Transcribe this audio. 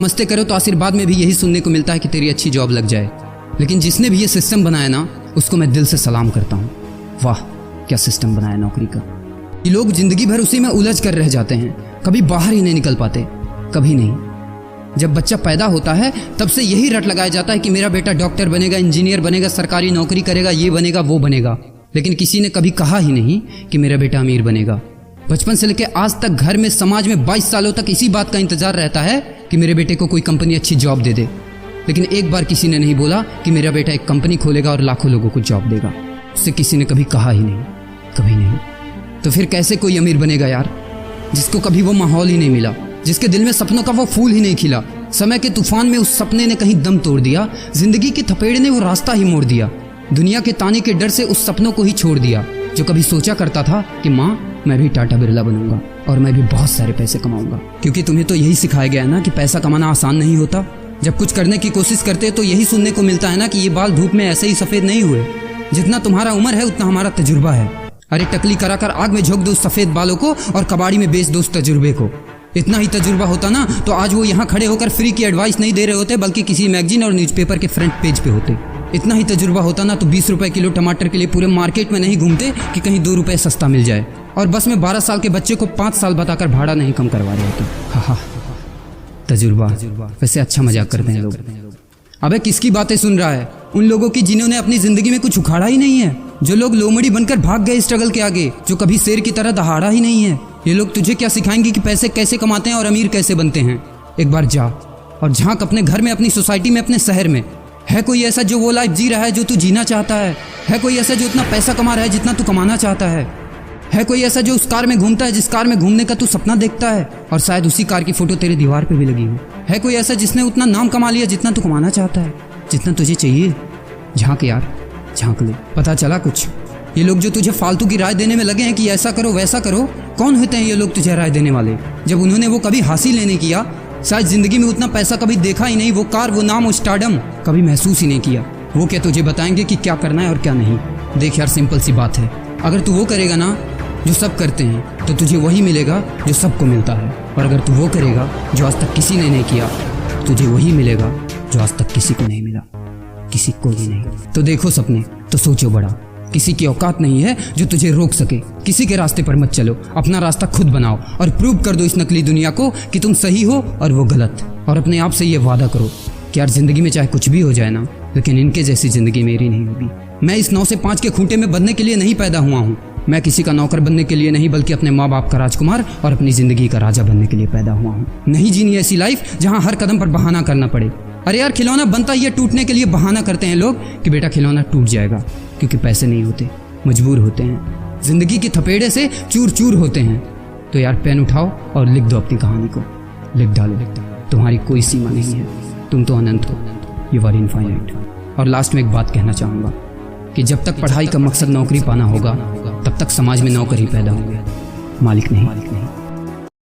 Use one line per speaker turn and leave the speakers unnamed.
मस्ते करो तो आशीर्वाद में भी यही सुनने को मिलता है कि तेरी अच्छी जॉब लग जाए। लेकिन जिसने भी ये सिस्टम बनाया ना, उसको मैं दिल से सलाम करता हूँ। वाह क्या सिस्टम बनाया नौकरी का। ये लोग जिंदगी भर उसी में उलझ कर रह जाते हैं, कभी बाहर ही नहीं निकल पाते, कभी नहीं। जब बच्चा पैदा होता है तब से यही रट लगाया जाता है कि मेरा बेटा डॉक्टर बनेगा, इंजीनियर बनेगा, सरकारी नौकरी करेगा, ये बनेगा वो बनेगा। लेकिन किसी ने कभी कहा ही नहीं कि मेरा बेटा अमीर बनेगा। बचपन से लेकर आज तक घर में, समाज में 22 सालों तक इसी बात का इंतजार रहता है कि मेरे बेटे को कोई कंपनी अच्छी जॉब दे दे। लेकिन एक बार किसी ने नहीं बोला कि मेरा बेटा एक कंपनी खोलेगा और लाखों लोगों को जॉब देगा। उससे किसी ने कभी कहा ही नहीं, कभी नहीं। तो फिर कैसे कोई अमीर बनेगा यार, जिसको कभी वो माहौल ही नहीं मिला, जिसके दिल में सपनों का वो फूल ही नहीं खिला। समय के तूफान में उस सपने ने कहीं दम तोड़ दिया, जिंदगी के थपेड़े ने वो रास्ता ही मोड़ दिया, दुनिया के ताने के डर से उस सपनों को ही छोड़ दिया। जो कभी सोचा करता था कि माँ मैं भी टाटा बिरला बनूंगा और मैं भी बहुत सारे पैसे कमाऊंगा। क्योंकि तुम्हें तो यही सिखाया गया है ना कि पैसा कमाना आसान नहीं होता। जब कुछ करने की कोशिश करते तो यही सुनने को मिलता है ना कि ये बाल धूप में ऐसे ही सफेद नहीं हुए, जितना तुम्हारा उम्र है उतना हमारा तजुर्बा है। अरे टकली कराकर आग में झोंक दो उस सफेद बालों को और कबाड़ी में बेच दो उस तजुर्बे को। इतना ही तजुर्बा होता ना तो आज वो यहाँ खड़े होकर फ्री की एडवाइस नहीं दे रहे होते, बल्कि किसी मैगजीन और न्यूज़पेपर के फ्रंट पेज पे होते। इतना ही तजुर्बा होता ना तो 20 रुपए किलो टमाटर के लिए पूरे मार्केट में नहीं घूमते कि कहीं 2 रुपए सस्ता मिल जाए, और बस में 12 साल के बच्चे को 5 साल बताकर भाड़ा नहीं कम करवा रहे होते। हा तजुर्बा। वैसे अच्छा मजाक करते हैं लोग। अबे किसकी बातें सुन रहा है? उन लोगों की जिन्होंने अपनी जिंदगी में कुछ उखाड़ा ही नहीं है, जो लोग लोमड़ी बनकर भाग गए स्ट्रगल के आगे, जो कभी शेर की तरह दहाड़ा ही नहीं है। ये लोग तुझे क्या सिखाएंगे कि पैसे कैसे कमाते हैं और अमीर कैसे बनते हैं। एक बार जा और झांक अपने घर में, अपनी सोसाइटी में, अपने शहर में। है कोई ऐसा जो वो लाइफ जी रहा है जो तू जीना चाहता है? है कोई ऐसा जो उतना पैसा कमा रहा है जितना तू कमाना चाहता है? है कोई ऐसा जो उस कार में घूमता है जिस कार में घूमने का तू सपना देखता है और शायद उसी कार की फोटो तेरे दीवार पे भी लगी हो? है कोई ऐसा जिसने उतना नाम कमा लिया जितना तू कमाना चाहता है, जितना तुझे चाहिए? झांक यार, झांक ले, पता चला कुछ। ये लोग जो तुझे फालतू की राय देने में लगे हैं कि ऐसा करो वैसा करो, कौन होते हैं ये लोग तुझे राय देने वाले, जब उन्होंने वो कभी हासिल ही नहीं किया? शायद जिंदगी में उतना पैसा कभी देखा ही नहीं, वो कार, वो नाम, वो स्टारडम कभी महसूस ही नहीं किया। वो क्या तुझे बताएंगे कि क्या करना है और क्या नहीं? देख यार, सिंपल सी बात है, अगर तू वो करेगा ना जो सब करते हैं तो तुझे वही मिलेगा जो सबको मिलता है, और अगर तू वो करेगा जो आज तक किसी ने नहीं किया, तुझे वही मिलेगा जो आज तक किसी को नहीं मिला, किसी को भी नहीं। तो देखो सपने तो सोचो बड़ा, किसी की औकात नहीं है जो तुझे रोक सके। किसी के रास्ते पर मत चलो, अपना रास्ता खुद बनाओ और प्रूव कर दो इस नकली दुनिया को कि तुम सही हो और वो गलत। और अपने आप से ये वादा करो कि यार जिंदगी में चाहे कुछ भी हो जाए ना, लेकिन इनके जैसी जिंदगी मेरी नहीं होगी। मैं इस 9 से 5 के खूंटे में बंधने के लिए नहीं पैदा हुआ हूँ। मैं किसी का नौकर बनने के लिए नहीं, बल्कि अपने माँ बाप का राजकुमार और अपनी जिंदगी का राजा बनने के लिए पैदा हुआ हूँ। नहीं जीनी ऐसी लाइफ जहाँ हर कदम पर बहाना करना पड़े। अरे यार, खिलौना बनता ही है टूटने के लिए। बहाना करते हैं लोग कि बेटा खिलौना टूट जाएगा, क्योंकि पैसे नहीं होते, मजबूर होते हैं, जिंदगी की थपेड़े से चूर चूर होते हैं। तो यार पेन उठाओ और लिख दो अपनी कहानी को, लिख डालो। तुम्हारी कोई सीमा नहीं है, तुम तो अनंत हो, यू आर इनफाइनाइट। और लास्ट में एक बात कहना चाहूँगा कि जब तक पढ़ाई का मकसद नौकरी पाना होगा, तब तक समाज में नौकर ही पैदा होंगे, मालिक नहीं।